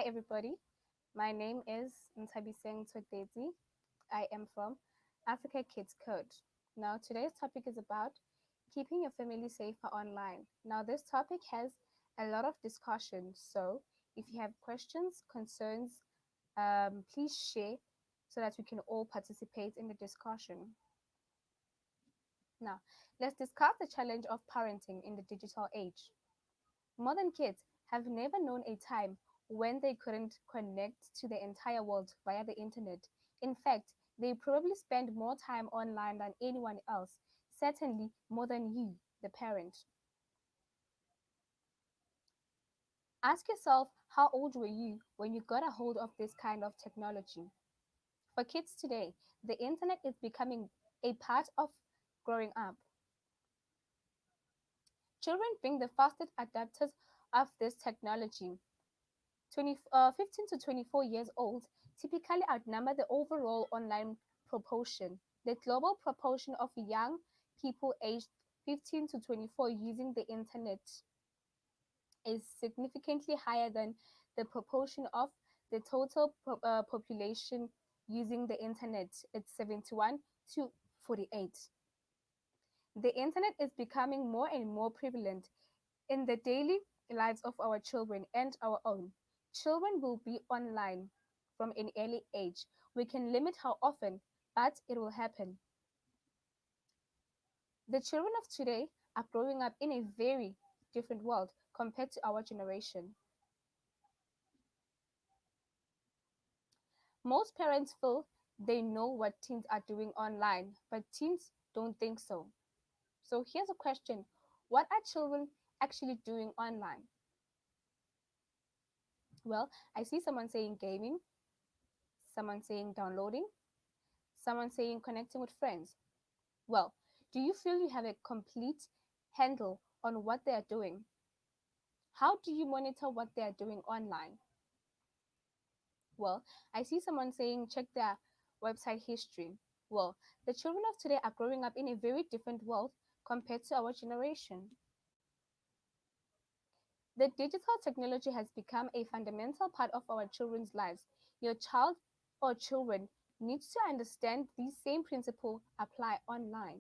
everybody. My name is Ntabiseng Todezi. I am from AfricaKidsCode. Now, today's topic is about keeping your family safer online. Now, this topic has a lot of discussion. So, if you have questions, concerns, please share so that we can all participate in the discussion. Now, let's discuss the challenge of parenting in the digital age. Modern kids have never known a time when they couldn't connect to the entire world via the internet. In fact, they probably spend more time online than anyone else, certainly more than you, the parent. Ask yourself, how old were you when you got a hold of this kind of technology? For kids today, the internet is becoming a part of growing up. Children being the fastest adapters of this technology, 15 to 24 years old typically outnumber the overall online proportion. The global proportion of young people aged 15 to 24 using the internet is significantly higher than the proportion of the total population using the internet. It's 71 to 48. The internet is becoming more and more prevalent in the daily lives of our children and our own. Children will be online from an early age. We can limit how often, but it will happen. The children of today are growing up in a very different world compared to our generation. Most parents feel they know what teens are doing online, but teens don't think so. So here's a question. What are children actually doing online? Well, I see someone saying gaming, someone saying downloading, someone saying connecting with friends. Well, do you feel you have a complete handle on what they are doing? How do you monitor what they are doing online? Well, I see someone saying check their website history. Well, the children of today are growing up in a very different world compared to our generation. The digital technology has become a fundamental part of our children's lives. Your child or children needs to understand these same principles apply online.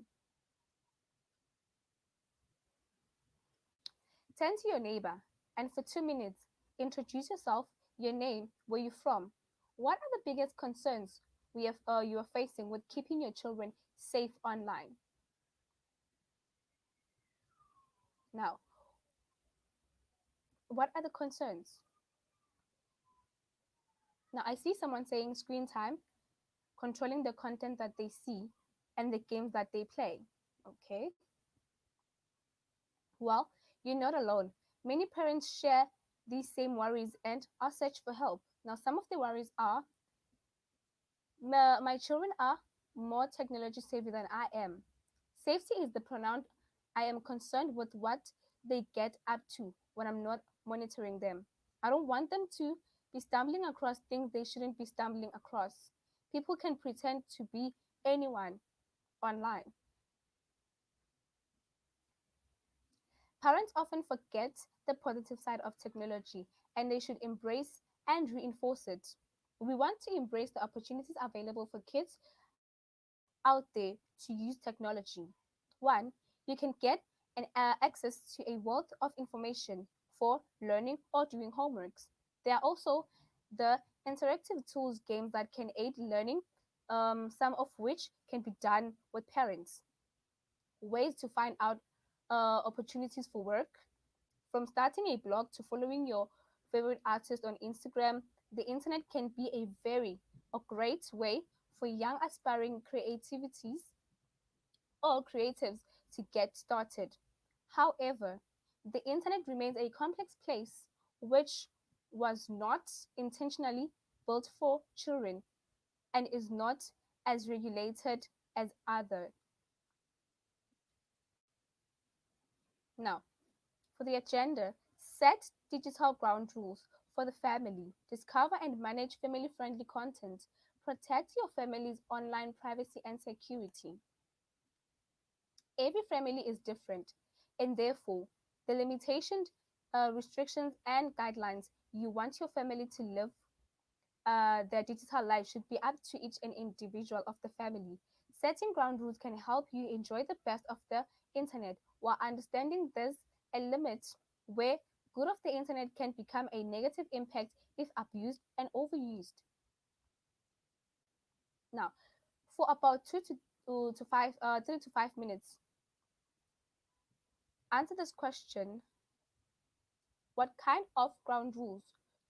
Turn to your neighbor and for 2 minutes, introduce yourself, your name, where you're from. What are the biggest concerns you are facing with keeping your children safe online? Now, what are the concerns? Now, I see someone saying screen time, controlling the content that they see, and the games that they play. Okay. Well, you're not alone. Many parents share these same worries and are search for help. Now, some of the worries are my children are more technology savvy than I am. Safety is the pronoun. I am concerned with what they get up to when I'm not monitoring them. I don't want them to be stumbling across things they shouldn't be stumbling across. People can pretend to be anyone online. Parents often forget the positive side of technology and they should embrace and reinforce it. We want to embrace the opportunities available for kids out there to use technology. One, you can get access to a wealth of information for learning or doing homeworks. There are also the interactive tools, games that can aid learning, some of which can be done with parents. Ways to find out opportunities for work, from starting a blog to following your favorite artist on Instagram, the internet can be a great way for young aspiring creatives to get started. However, the internet remains a complex place which was not intentionally built for children and is not as regulated as other. Now, for the agenda, set digital ground rules for the family, discover and manage family friendly content, protect your family's online privacy and security. Every family is different, and therefore, the limitations, restrictions, and guidelines you want your family to live their digital life should be up to each and individual of the family. Setting ground rules can help you enjoy the best of the internet while understanding there's a limit where good of the internet can become a negative impact if abused and overused. Now, for about 3 to 5 minutes, answer this question: what kind of ground rules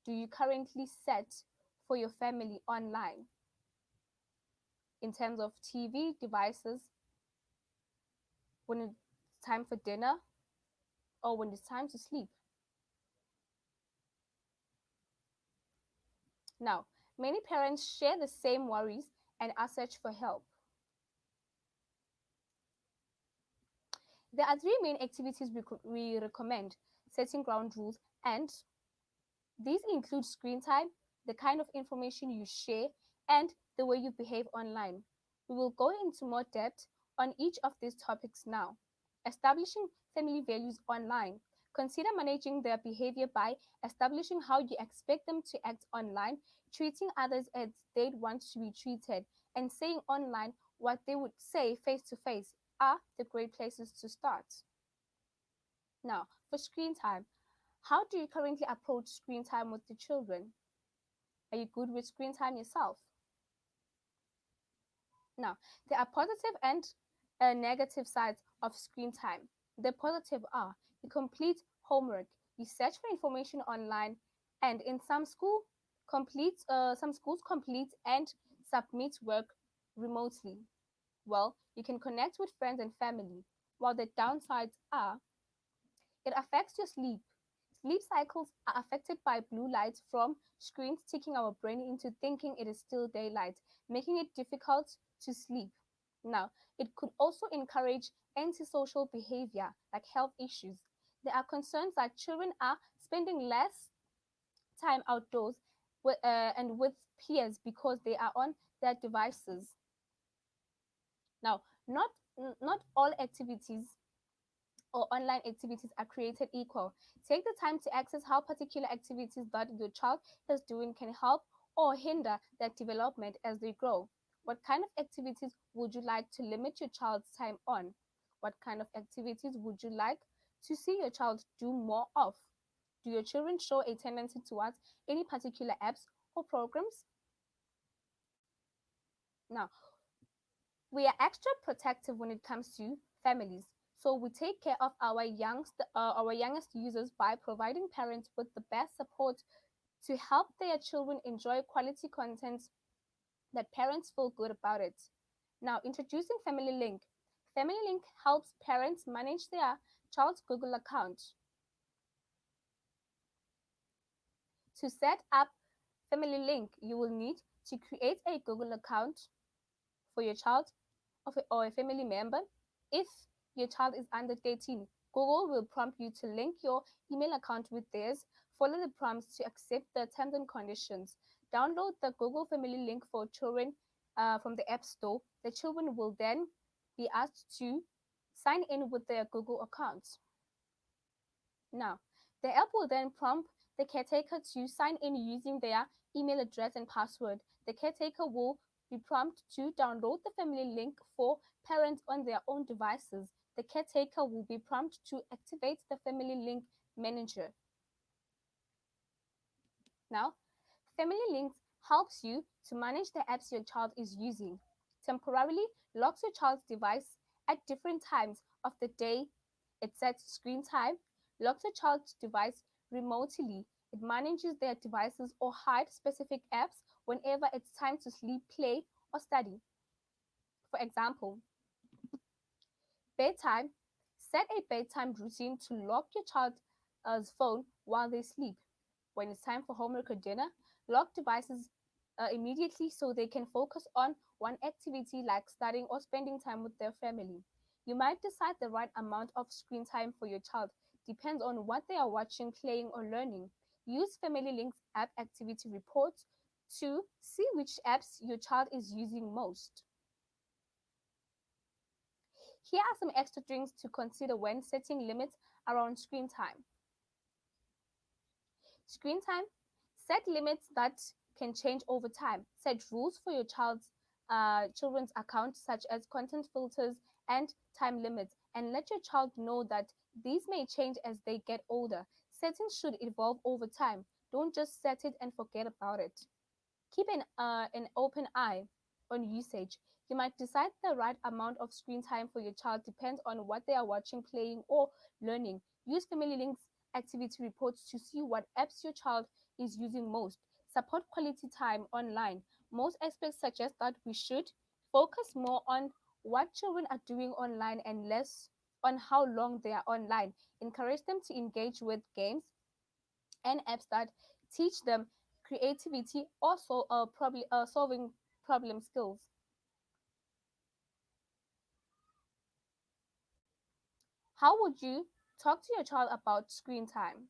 do you currently set for your family online in terms of TV devices, when it's time for dinner, or when it's time to sleep? Now, many parents share the same worries and are search for help. There are three main activities we recommend setting ground rules, and these include screen time, the kind of information you share, and the way you behave online. We will go into more depth on each of these topics now. Establishing family values online. Consider managing their behavior by establishing how you expect them to act online, treating others as they'd want to be treated, and saying online what they would say face to face are the great places to start. Now, for screen time, how do you currently approach screen time with the children? Are you good with screen time yourself? Now, there are positive and negative sides of screen time. The positive are: you complete homework, you search for information online, and in some schools complete and submit work remotely. Well, you can connect with friends and family. While the downsides are: it affects your sleep. Sleep cycles are affected by blue light from screens, taking our brain into thinking it is still daylight, making it difficult to sleep. Now, it could also encourage antisocial behavior like health issues. There are concerns that children are spending less time outdoors and with peers because they are on their devices. Now, not all activities or online activities are created equal. Take the time to access how particular activities that your child is doing can help or hinder their development as they grow. What kind of activities would you like to limit your child's time on? What kind of activities would you like to see your child do more of? Do your children show a tendency towards any particular apps or programs? Now, we are extra protective when it comes to families. So we take care of our youngest users by providing parents with the best support to help their children enjoy quality content that parents feel good about it. Now, introducing Family Link. Family Link helps parents manage their child's Google account. To set up Family Link, you will need to create a Google account for your child or a family member. If your child is under 13, Google will prompt you to link your email account with theirs. Follow the prompts to accept the terms and conditions. Download the Google Family Link for children from the App Store. The children will then be asked to sign in with their Google accounts. Now, the app will then prompt the caretaker to sign in using their email address and password. The caretaker will be prompted to download the family link for parents on their own devices. The caretaker will be prompted to activate the family link manager. Now, Family Links helps you to manage the apps your child is using. Temporarily locks your child's device at different times of the day. It sets screen time, locks a child's device remotely. It manages their devices or hides specific apps whenever it's time to sleep, play, or study. For example, bedtime. Set a bedtime routine to lock your child's phone while they sleep. When it's time for homework or dinner, lock devices immediately so they can focus on one activity like studying or spending time with their family. You might decide the right amount of screen time for your child. Depends on what they are watching, playing, or learning. Use Family Link's app activity reports to see which apps your child is using most. Here are some extra things to consider when setting limits around screen time. Screen time, set limits that can change over time. Set rules for your children's account, such as content filters and time limits, and let your child know that these may change as they get older. Settings should evolve over time. Don't just set it and forget about it. Keep an open eye on usage. You might decide the right amount of screen time for your child depends on what they are watching, playing, or learning. Use Family Link's activity reports to see what apps your child is using most. Support quality time online. Most experts suggest that we should focus more on what children are doing online and less on how long they are online. Encourage them to engage with games and apps that teach them creativity, also solving problem skills. How would you talk to your child about screen time?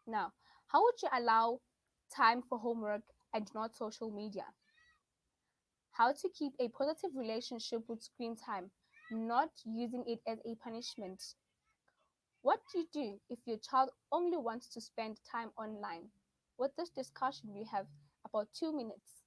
Now, how would you allow time for homework and not social media? How to keep a positive relationship with screen time, not using it as a punishment? What do you do if your child only wants to spend time online? With this discussion, we have about 2 minutes.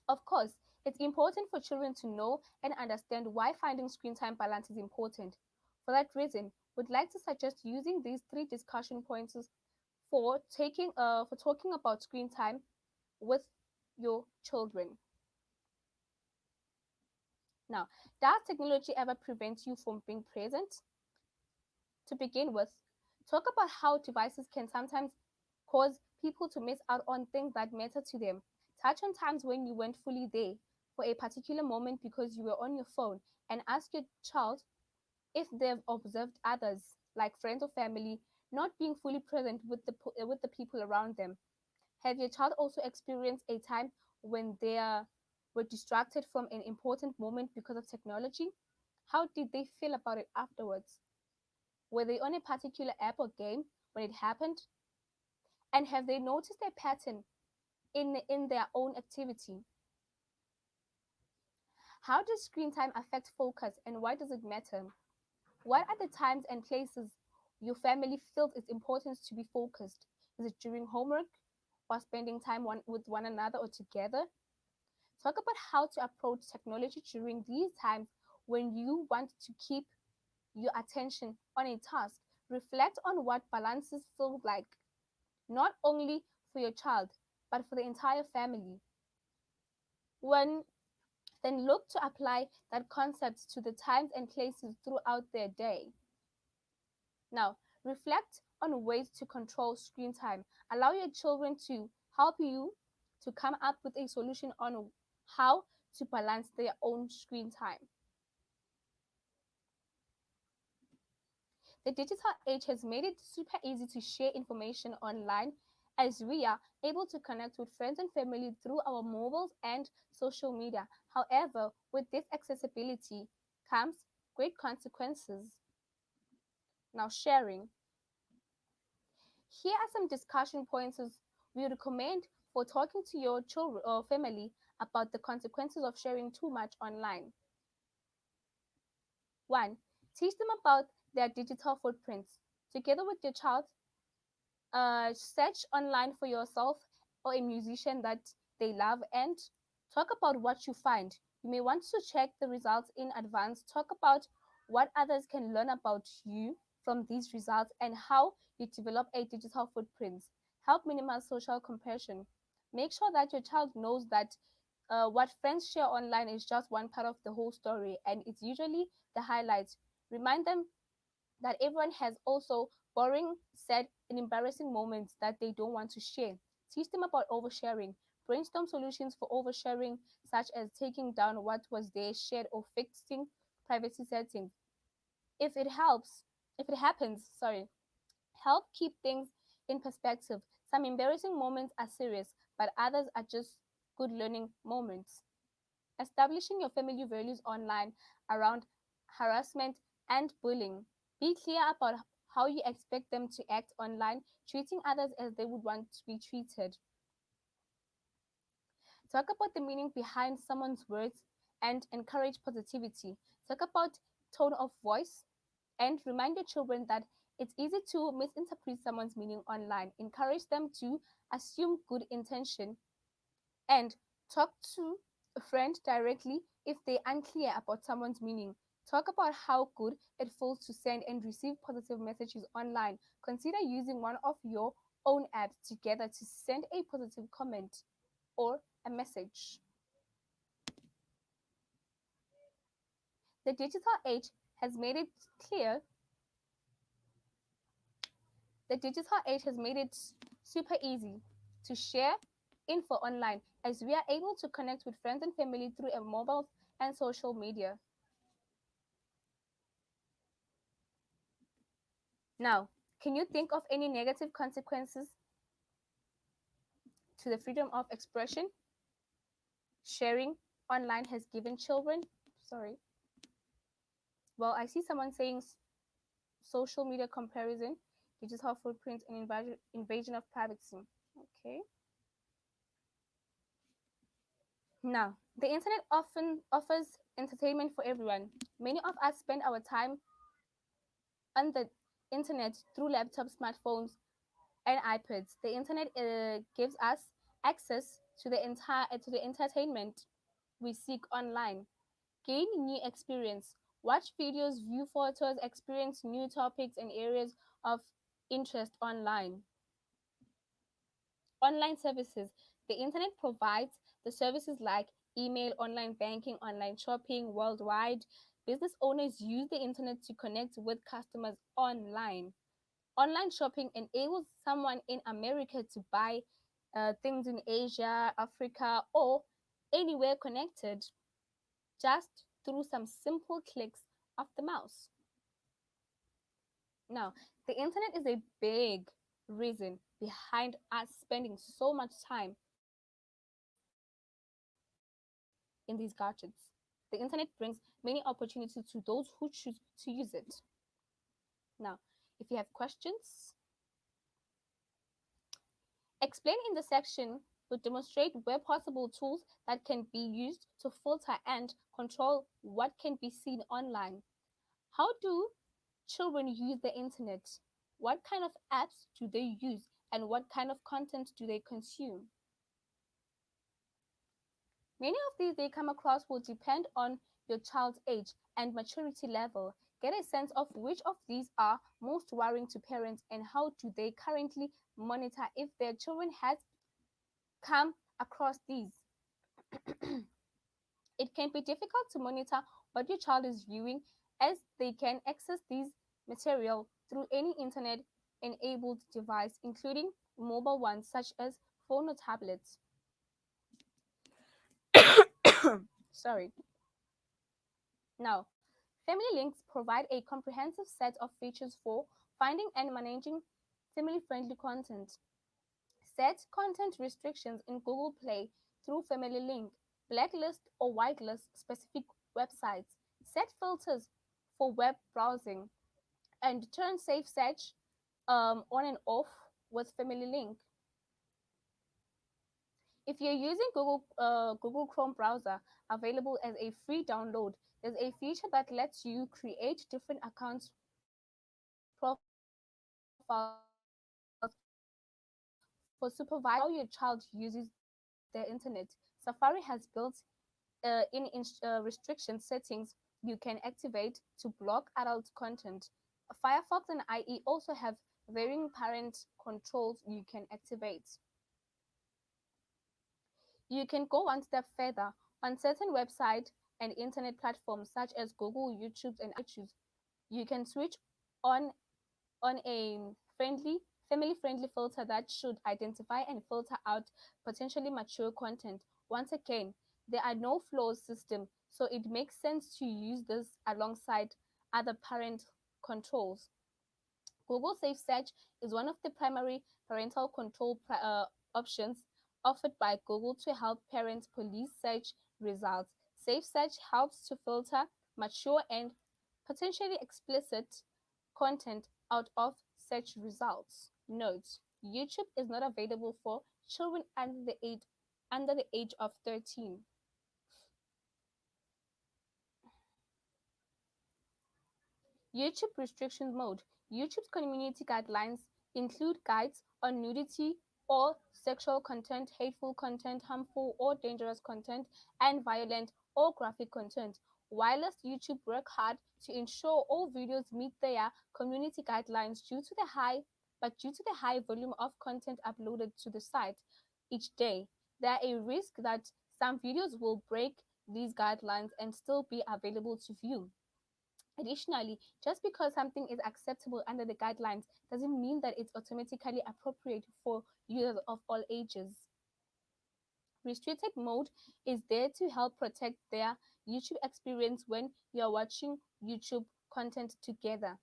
Of course, it's important for children to know and understand why finding screen time balance is important. For that reason, we'd like to suggest using these three discussion points for talking about screen time with your children. Now, does technology ever prevent you from being present? To begin with, talk about how devices can sometimes cause people to miss out on things that matter to them. Touch on times when you weren't fully there for a particular moment because you were on your phone, and ask your child if they've observed others, like friends or family, not being fully present with the people around them. Have your child also experienced a time when were distracted from an important moment because of technology? How did they feel about it afterwards? Were they on a particular app or game when it happened? And have they noticed a pattern in their own activity? How does screen time affect focus and why does it matter? What are the times and places your family feels it's important to be focused? Is it during homework or spending time with one another or together? Talk about how to approach technology during these times when you want to keep your attention on a task. Reflect on what balances feel like, not only for your child, but for the entire family. When then look to apply that concept to the times and places throughout their day. Now, reflect on ways to control screen time. Allow your children to help you to come up with a solution on how to balance their own screen time. The digital age has made it super easy to share information online as we are able to connect with friends and family through our mobiles and social media. However, with this accessibility comes great consequences. Now, sharing. Here are some discussion points we recommend for talking to your children or family about the consequences of sharing too much online. One, teach them about their digital footprints. Together with your child, search online for yourself or a musician that they love and talk about what you find. You may want to check the results in advance. Talk about what others can learn about you from these results and how you develop a digital footprint. Help minimize social comparison. Make sure that your child knows that what friends share online is just one part of the whole story and it's usually the highlights. Remind them that everyone has also boring, sad, and embarrassing moments that they don't want to share. Teach them about oversharing. Brainstorm solutions for oversharing, such as taking down what was there shared or fixing privacy settings. If it helps, if it happens, sorry, help keep things in perspective. Some embarrassing moments are serious, but others are just good learning moments. Establishing your family values online around harassment and bullying. Be clear about how you expect them to act online, treating others as they would want to be treated. Talk about the meaning behind someone's words and encourage positivity. Talk about tone of voice and remind your children that it's easy to misinterpret someone's meaning online. Encourage them to assume good intention and talk to a friend directly if they're unclear about someone's meaning. Talk about how good it feels to send and receive positive messages online. Consider using one of your own apps together to send a positive comment or a message. The digital age has made it clear The digital age has made it super easy to share info online as we are able to connect with friends and family through a mobile and social media. Now, can you think of any negative consequences to the freedom of expression sharing online has given children? Sorry. Well, I see someone saying social media comparison, digital footprint, and invasion of privacy. Okay. Now, the internet often offers entertainment for everyone. Many of us spend our time on the internet through laptops, smartphones, and iPads. The internet gives us access to the entertainment we seek online. Gain new experience, watch videos, view photos, experience new topics and areas of interest online. Online services. The internet provides the services like email, online banking, online shopping worldwide. Business owners use the internet to connect with customers online. Online shopping enables someone in America to buy things in Asia, Africa, or anywhere connected just through some simple clicks of the mouse. Now, the internet is a big reason behind us spending so much time in these gadgets. The internet brings many opportunities to those who choose to use it. Now, if you have questions, explain in the section to demonstrate where possible tools that can be used to filter and control what can be seen online. How do children use the internet? What kind of apps do they use and what kind of content do they consume? Many of these they come across will depend on your child's age and maturity level. Get a sense of which of these are most worrying to parents and how do they currently monitor if their children has come across these. It can be difficult to monitor what your child is viewing as they can access these material through any internet enabled device, including mobile ones such as phone or tablets. Sorry. Now, Family Links provide a comprehensive set of features for finding and managing family-friendly content. Set content restrictions in Google Play through Family Link. Blacklist or whitelist specific websites. Set filters for web browsing and turn safe search on and off with Family Link. If you're using Google Chrome browser, available as a free download, there's a feature that lets you create different accounts profiles for supervising how your child uses the internet. Safari has built restriction settings you can activate to block adult content. Firefox and IE also have varying parent controls you can activate. You can go one step further. On certain websites and internet platforms such as Google, YouTube, and iTunes, you can switch on a family-friendly filter that should identify and filter out potentially mature content. Once again, there are no flaws system, so it makes sense to use this alongside other parent controls. Google Safe Search is one of the primary parental control options offered by Google to help parents police search results. Safe Search helps to filter mature and potentially explicit content out of search results. Note: YouTube is not available for children under the age of 13. YouTube restrictions mode. YouTube's community guidelines include guides on nudity or sexual content, hateful content, harmful or dangerous content, and violent or graphic content. Whilst YouTube work hard to ensure all videos meet their community guidelines due to the high volume of content uploaded to the site each day, there is a risk that some videos will break these guidelines and still be available to view. Additionally, just because something is acceptable under the guidelines doesn't mean that it's automatically appropriate for users of all ages. Restricted mode is there to help protect their YouTube experience when you're watching YouTube content together.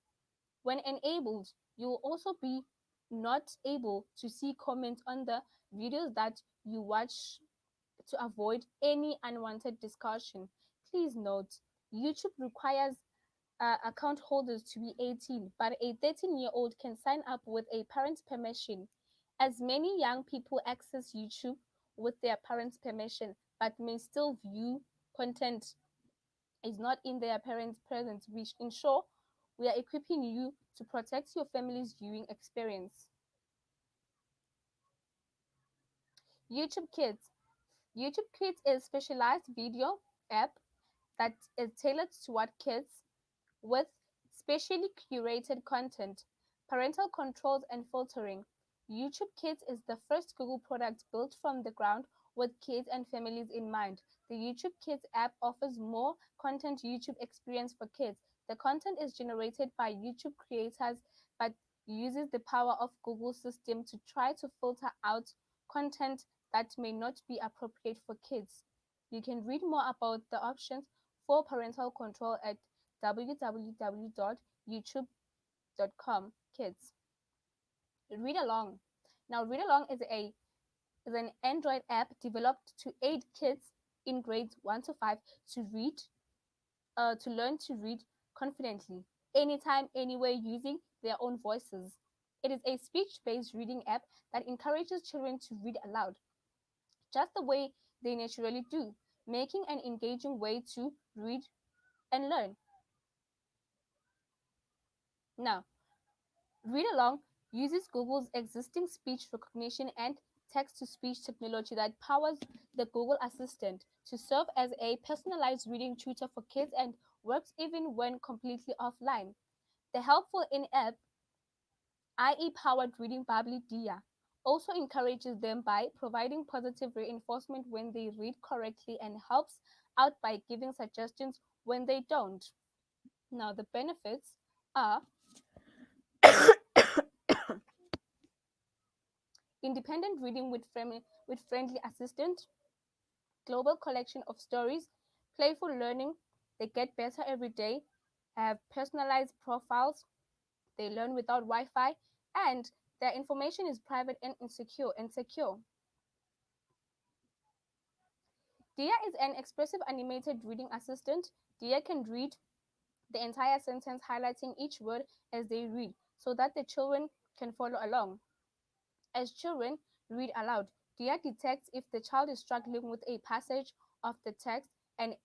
When enabled, you will also be not able to see comments on the videos that you watch to avoid any unwanted discussion. Please note, YouTube requires account holders to be 18, but a 13-year-old can sign up with a parent's permission. As many young people access YouTube with their parents' permission, but may still view content is not in their parents' presence, which ensure we are equipping you to protect your family's viewing experience. YouTube Kids. YouTube Kids is a specialized video app that is tailored toward kids with specially curated content, parental controls, and filtering. YouTube Kids is the first Google product built from the ground with kids and families in mind. The YouTube Kids app offers more content YouTube experience for kids. The content is generated by YouTube creators but uses the power of Google's system to try to filter out content that may not be appropriate for kids. You can read more about the options for parental control at www.youtube.com kids. Read along. Now, Read Along is an Android app developed to aid kids in grades 1 to 5 to learn to read confidently, anytime, anywhere, using their own voices. It is a speech-based reading app that encourages children to read aloud, just the way they naturally do, making an engaging way to read and learn. Now, Read Along uses Google's existing speech recognition and text to speech technology that powers the Google Assistant to serve as a personalized reading tutor for kids and works even when completely offline. The helpful in app IE powered reading Bubbly Dia also encourages them by providing positive reinforcement when they read correctly and helps out by giving suggestions when they don't. Now, the benefits are independent reading with friendly assistant, global collection of stories, playful learning, they get better every day, have personalized profiles, they learn without Wi-Fi, and their information is private and secure. Dia is an expressive animated reading assistant. Dia can read the entire sentence, highlighting each word as they read so that the children can follow along. As children read aloud, Dia detects if the child is struggling with a passage of the text and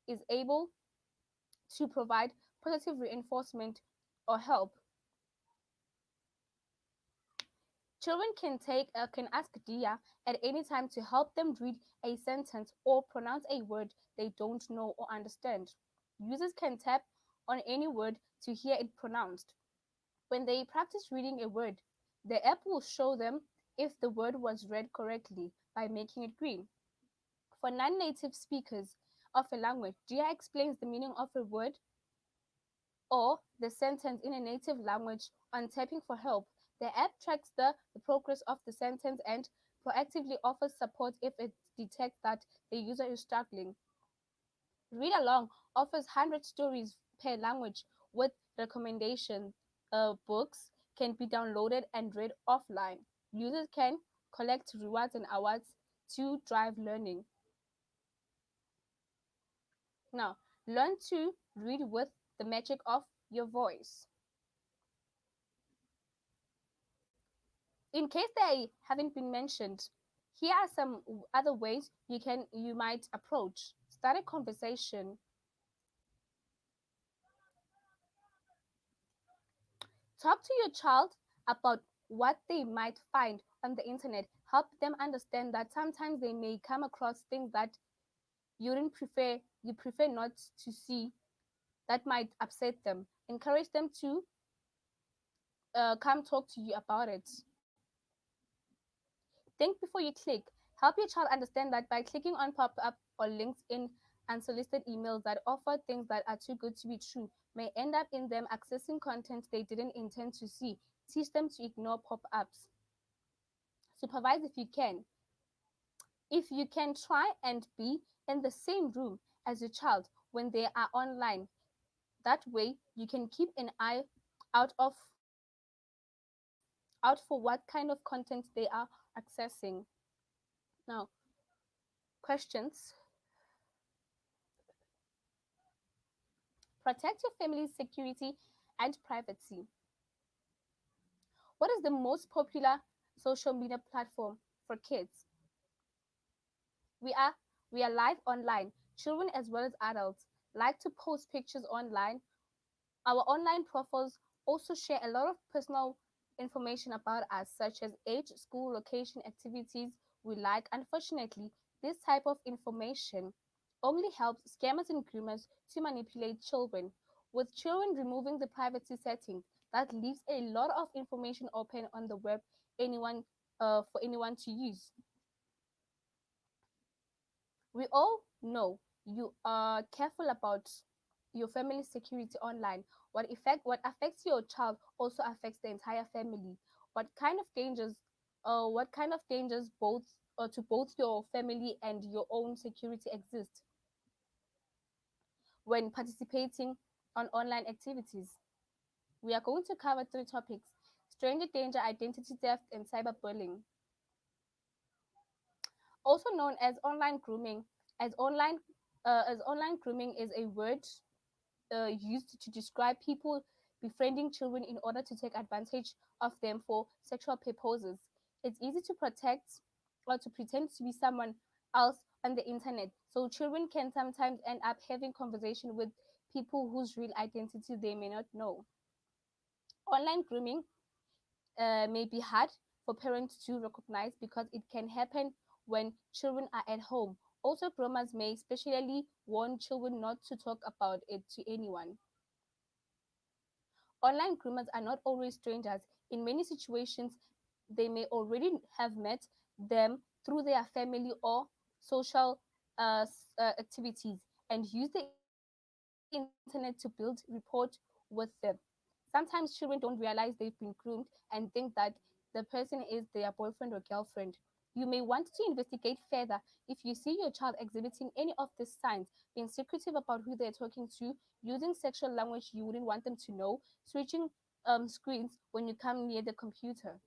is able to provide positive reinforcement or help. Children can ask Dia at any time to help them read a sentence or pronounce a word they don't know or understand. Users can tap on any word to hear it pronounced. When they practice reading a word, the app will show them if the word was read correctly by making it green. For non-native speakers of a language, Dia explains the meaning of a word or the sentence in a native language on tapping for help. The app tracks the progress of the sentence and proactively offers support if it detects that the user is struggling. Read Along offers 100 stories per language with recommendations. Books can be downloaded and read offline. Users can collect rewards and awards to drive learning. Now, learn to read with the magic of your voice. In case they haven't been mentioned, here are some other ways you might approach. Start a conversation. Talk to your child about what they might find on the internet. Help them understand that sometimes they may come across things that you prefer not to see, that might upset them. Encourage them to come talk to you about it. Think before you click. Help your child understand that by clicking on pop-up or links in unsolicited emails that offer things that are too good to be true may end up in them accessing content they didn't intend to see. Teach them to ignore pop-ups. Supervise if you can. If you can, try and be in the same room as your child when they are online. That way, you can keep an eye out of out for what kind of content they are accessing. Now, questions. Protect your family's security and privacy. What is the most popular social media platform for kids? We are we are live online. Children as well as adults like to post pictures online. Our online profiles also share a lot of personal information about us, such as age, school, location, activities we like. Unfortunately, this type of information only helps scammers and groomers to manipulate children. With children removing the privacy settings, that leaves a lot of information open on the web anyone for anyone to use. We all know you are careful about your family's security online. What affects your child also affects the entire family. What kind of dangers both to both your family and your own security exist when participating on online activities? We are going to cover three topics: stranger danger, identity theft, and cyberbullying. Also known as online grooming, as online grooming is a word used to describe people befriending children in order to take advantage of them for sexual purposes. It's easy to protect or to pretend to be someone else on the internet, so children can sometimes end up having conversation with people whose real identity they may not know. Online grooming may be hard for parents to recognize because it can happen when children are at home. Also, groomers may specially warn children not to talk about it to anyone. Online groomers are not always strangers. In many situations, they may already have met them through their family or social activities and use the internet to build rapport with them. Sometimes children don't realize they've been groomed and think that the person is their boyfriend or girlfriend. You may want to investigate further if you see your child exhibiting any of these signs, being secretive about who they're talking to, using sexual language you wouldn't want them to know, switching screens when you come near the computer.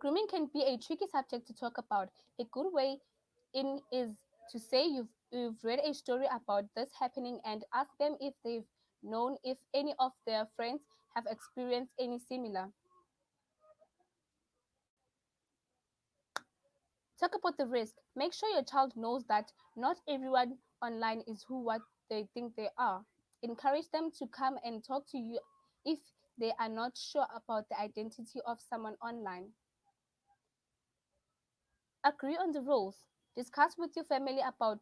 Grooming can be a tricky subject to talk about. A good way in is to say you've read a story about this happening and ask them if they've known if any of their friends have experienced any similar. Talk about the risk. Make sure your child knows that not everyone online is who what they think they are. Encourage them to come and talk to you if they are not sure about the identity of someone online. Agree on the rules. Discuss with your family about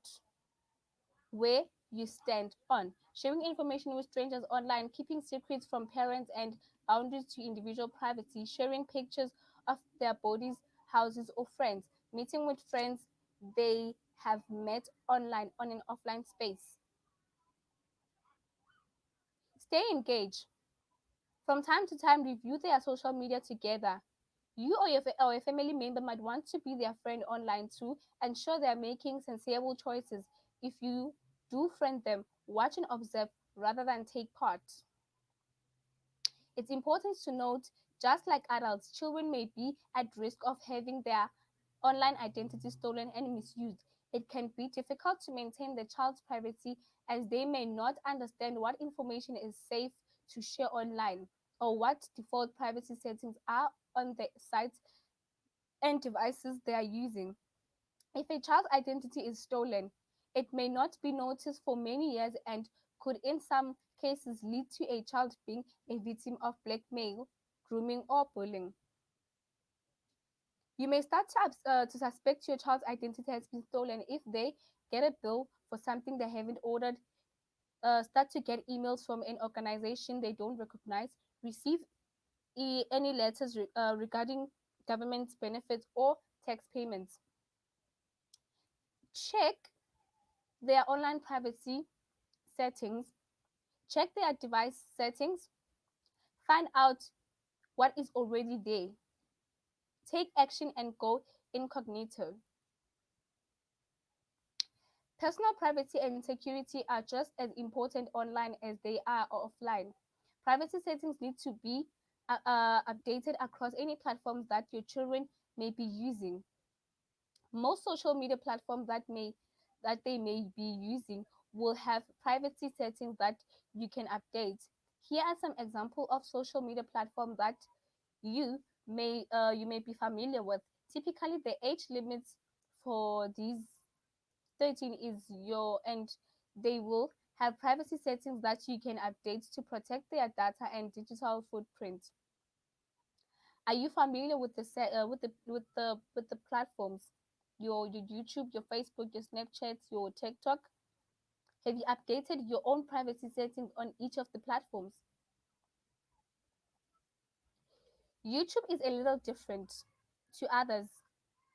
where you stand on sharing information with strangers online, keeping secrets from parents, and boundaries to individual privacy, sharing pictures of their bodies, houses, or friends, meeting with friends they have met online on an offline space. Stay engaged. From time to time, review their social media together. You or a family member might want to be their friend online too, ensure they're making sensible choices. If you do friend them, watch and observe rather than take part. It's important to note, just like adults, children may be at risk of having their online identity stolen and misused. It can be difficult to maintain the child's privacy as they may not understand what information is safe to share online or what default privacy settings are on the sites and devices they are using. If a child's identity is stolen, it may not be noticed for many years and could, in some cases lead to a child being a victim of blackmail, grooming, or bullying. You may start to suspect your child's identity has been stolen if they get a bill for something they haven't ordered, start to get emails from an organization they don't recognize, receive any letters regarding government benefits or tax payments. Check their online privacy settings, check their device settings, find out what is already there. Take action and go incognito. Personal privacy and security are just as important online as they are offline. Privacy settings need to be updated across any platforms that your children may be using. Most social media platforms that they may be using will have privacy settings that you can update. Here are some examples of social media platforms that you you may be familiar with. Typically, the age limits for these 13 is your and they will have privacy settings that you can update to protect their data and digital footprint. Are you familiar with the platforms? Your YouTube, your Facebook, your Snapchat, your TikTok? Have you updated your own privacy settings on each of the platforms? YouTube is a little different to others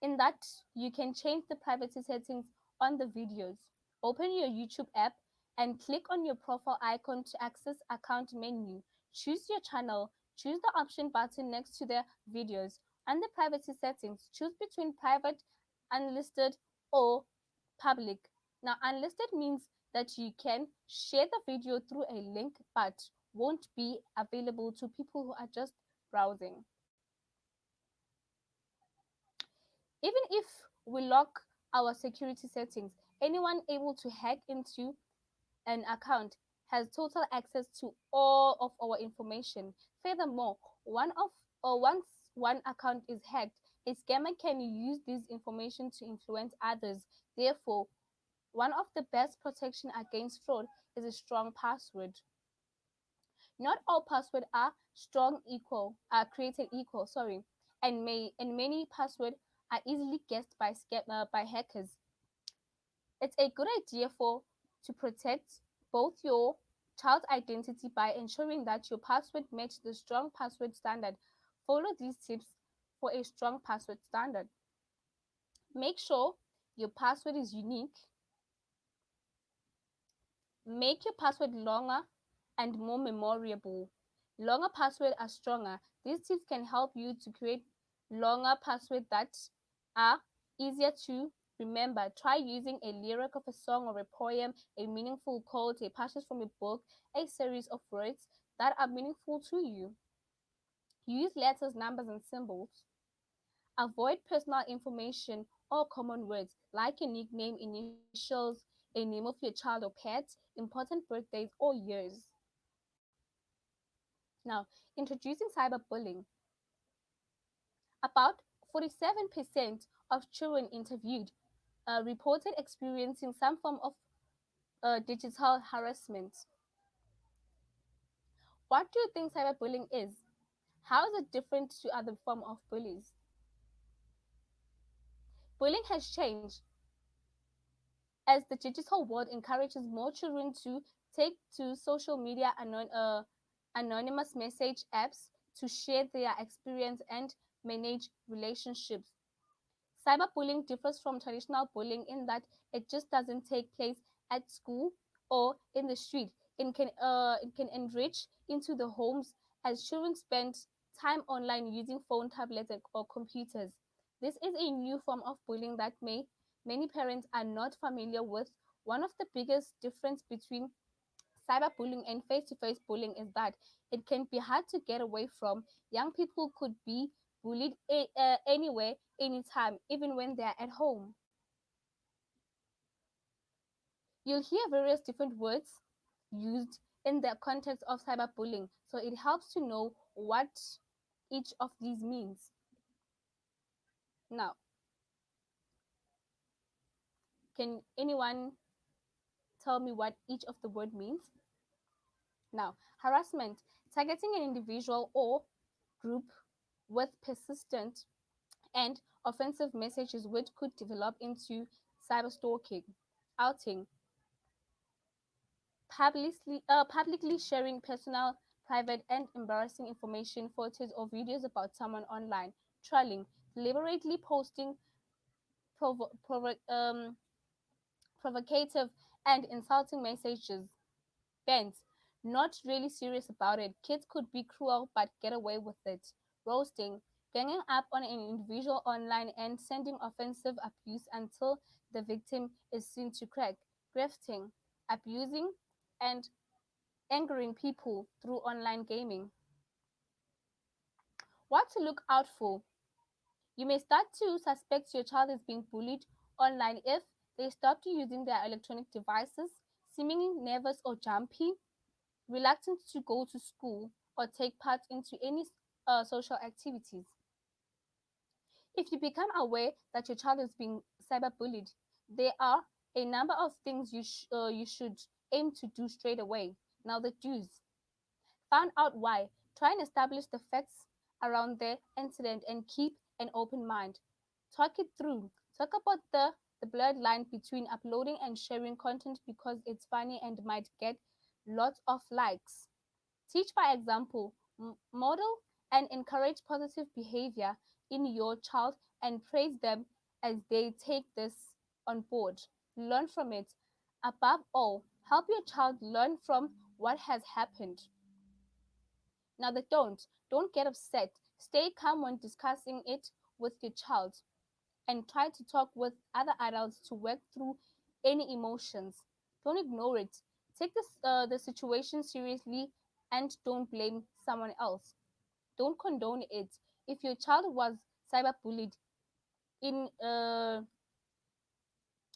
in that you can change the privacy settings on the videos. Open your YouTube app and click on your profile icon to access account menu. Choose your channel. Choose the option button next to the videos. Under privacy settings, choose between private, unlisted, or public. Now, unlisted means that you can share the video through a link but won't be available to people who are just browsing. Even if we lock our security settings, anyone able to hack into an account has total access to all of our information. Furthermore, once one account is hacked, a scammer can use this information to influence others. Therefore, one of the best protection against fraud is a strong password. Not all passwords are created equal, sorry, and many passwords are easily guessed by hackers. It's a good idea for to protect both your child's identity by ensuring that your password match the strong password standard. Follow these tips for a strong password standard. Make sure your password is unique. Make your password longer and more memorable. Longer passwords are stronger. These tips can help you to create longer passwords that are easier to remember. Try using a lyric of a song or a poem, a meaningful quote, a passage from a book, a series of words that are meaningful to you. Use letters, numbers, and symbols. Avoid personal information or common words like your nickname, initials, a name of your child or pet, important birthdays, or years. Now, introducing cyberbullying. About 47% of children interviewed reported experiencing some form of digital harassment. What do you think cyberbullying is? How is it different to other forms of bullies? Bullying has changed as the digital world encourages more children to take to social media anonymous message apps to share their experience and manage relationships. Cyberbullying differs from traditional bullying in that it just doesn't take place at school or in the street. It can enrich into the homes as children spend time online using phone, tablets, or computers. This is a new form of bullying that many parents are not familiar with. One of the biggest difference between cyberbullying and face-to-face bullying is that it can be hard to get away from. Young people could be bullied anywhere, anytime, even when they are at home. You'll hear various different words used in the context of cyberbullying, so it helps to know what each of these means. Now, can anyone tell me what each of the word means? Now, harassment, targeting an individual or group with persistent and offensive messages which could develop into cyberstalking, outing, publicly sharing personal, private, and embarrassing information, photos, or videos about someone online, trolling, deliberately posting provo- provo- um, provocative and insulting messages, bans, not really serious about it. Kids could be cruel but get away with it. Roasting, ganging up on an individual online and sending offensive abuse until the victim is seen to crack. Grifting, abusing and angering people through online gaming. What to look out for? You may start to suspect your child is being bullied online if they stop using their electronic devices, seemingly nervous or jumpy, reluctant to go to school or take part into any social activities. If you become aware that your child is being cyberbullied, there are a number of things you should aim to do straight away. Now, the do's. Find out why. Try and establish the facts around the incident and keep an open mind. Talk it through. Talk about the blurred line between uploading and sharing content because it's funny and might get lots of likes. Teach by example. Model and encourage positive behavior in your child and praise them as they take this on board. Learn from it. Above all, help your child learn from what has happened. Now, the don't get upset. Stay calm when discussing it with your child and try to talk with other adults to work through any emotions. Don't ignore it. Take the situation seriously and don't blame someone else. Don't condone it. If your child was cyberbullied in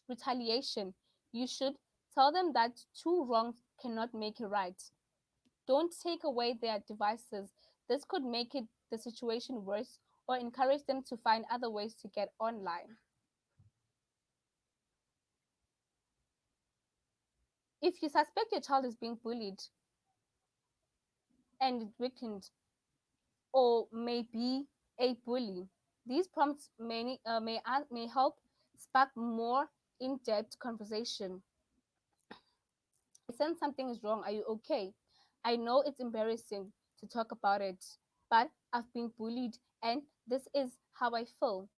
retaliation, you should tell them that two wrongs cannot make a right. Don't take away their devices. This could make the situation worse or encourage them to find other ways to get online. If you suspect your child is being bullied and weakened or may be a bully, these prompts may help spark more in-depth conversation. I sense something is wrong. Are you okay? I know it's embarrassing to talk about it, but I've been bullied and this is how I feel.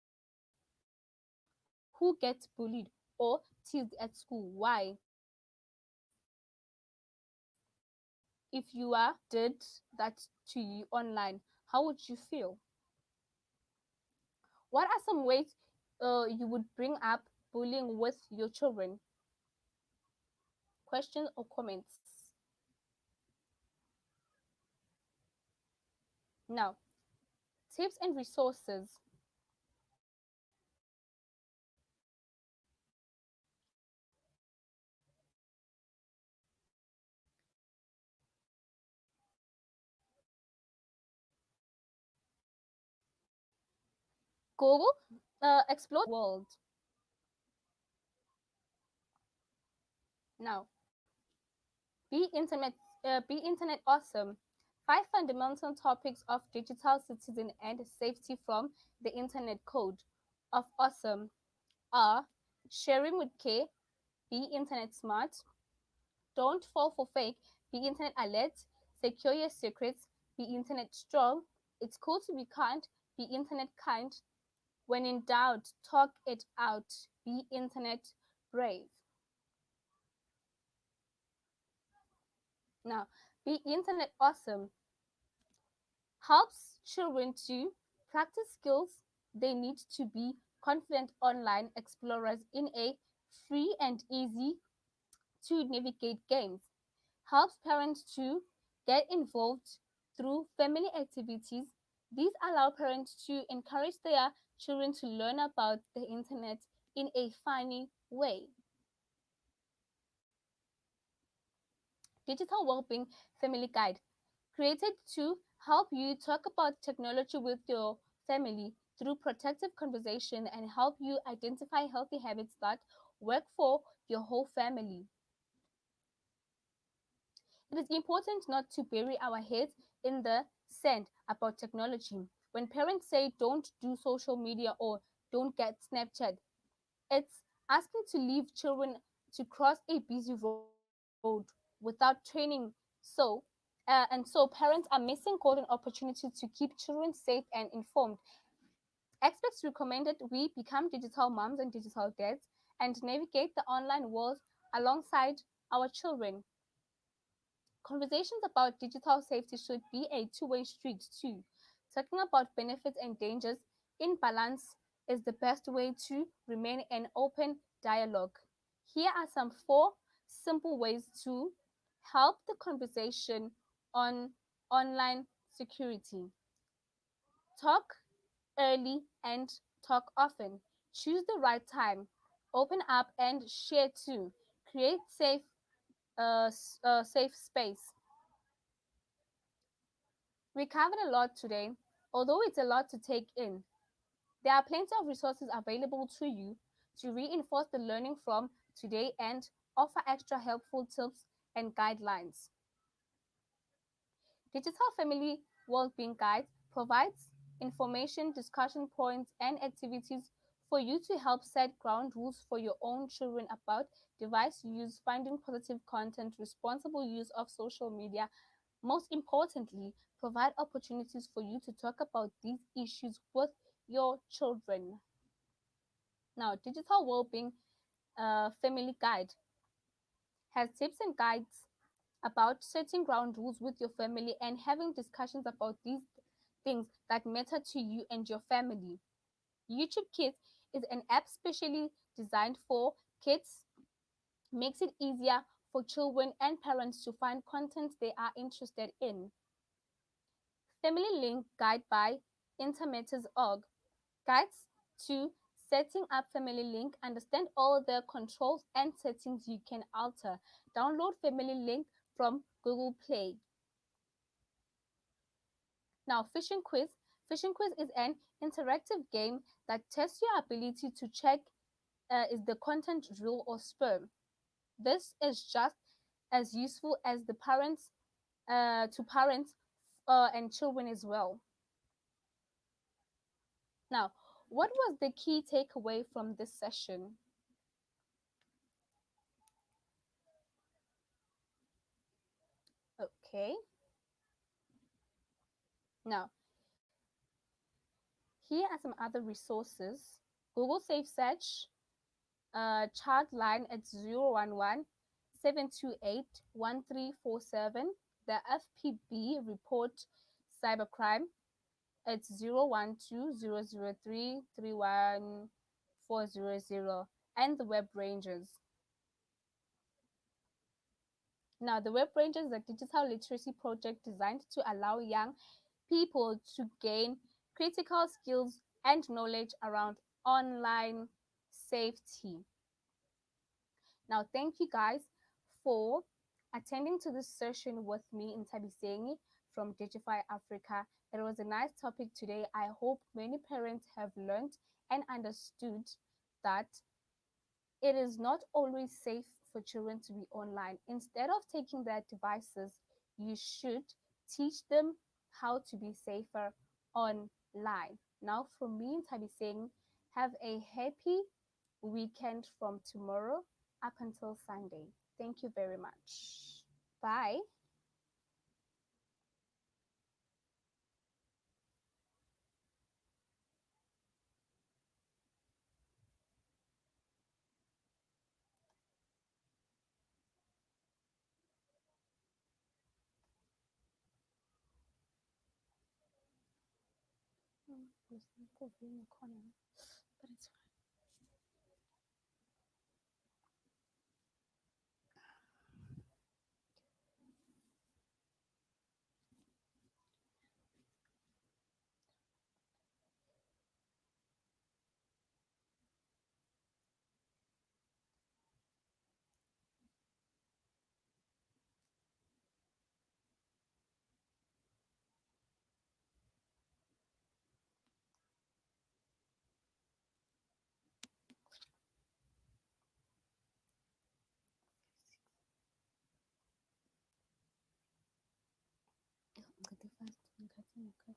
Who gets bullied or teased at school? Why? If you are did that to you online, how would you feel? What are some ways you would bring up bullying with your children? Questions or comments? Now, tips and resources. Google, explore the world. Now, be internet, be internet awesome. 5 fundamental topics of digital citizen and safety from the internet code of awesome are sharing with care, be internet smart, don't fall for fake, be internet alert, secure your secrets, be internet strong, it's cool to be kind, be internet kind, when in doubt, talk it out, be internet brave. Now, be internet awesome helps children to practice skills they need to be confident online explorers in a free and easy to navigate games, helps parents to get involved through family activities. These allow parents to encourage their children to learn about the internet in a funny way. Digital Wellbeing Family Guide, created to help you talk about technology with your family through protective conversation and help you identify healthy habits that work for your whole family. It is important not to bury our heads in the sand about technology. When parents say don't do social media or don't get Snapchat, it's asking to leave children to cross a busy road without training. So, and so parents are missing golden opportunities to keep children safe and informed. Experts recommended we become digital moms and digital dads and navigate the online world alongside our children. Conversations about digital safety should be a two-way street too. Talking about benefits and dangers in balance is the best way to remain an open dialogue. Here are some four simple ways to help the conversation on online security. Talk early and talk often. Choose the right time. Open up and share too. Create safe space. We covered a lot today, although it's a lot to take in. There are plenty of resources available to you to reinforce the learning from today and offer extra helpful tips and guidelines. Digital Family Wellbeing Guide provides information, discussion points, and activities for you to help set ground rules for your own children about device use, finding positive content, responsible use of social media. Most importantly, provide opportunities for you to talk about these issues with your children. Now, Digital Wellbeing Family Guide has tips and guides about setting ground rules with your family and having discussions about these things that matter to you and your family. YouTube Kids is an app specially designed for kids, makes it easier for children and parents to find content they are interested in. Family Link Guide by Intermatters.org guides to setting up Family Link, understand all the controls and settings you can alter. Download Family Link from Google Play. Now, Fishing Quiz. Fishing Quiz is an interactive game that tests your ability to check is the content real or spam. This is just as useful as the parents to parents and children as well. Now, what was the key takeaway from this session? Okay. Now, here are some other resources. Google Safe Search, Childline at 011-728-1347. The FPB report Cybercrime at 012-003-31400, and the Web Rangers. Now, the Web Rangers is a digital literacy project designed to allow young people to gain critical skills and knowledge around online safety. Now, thank you guys for attending to this session with me in Tabisengi from Digify Africa. It was a nice topic today. I hope many parents have learned and understood that it is not always safe for children to be online. Instead of taking their devices, you should teach them how to be safer online. Now, from me and Tabi saying, have a happy weekend from tomorrow up until Sunday. Thank you very much. Bye. But it's Okay.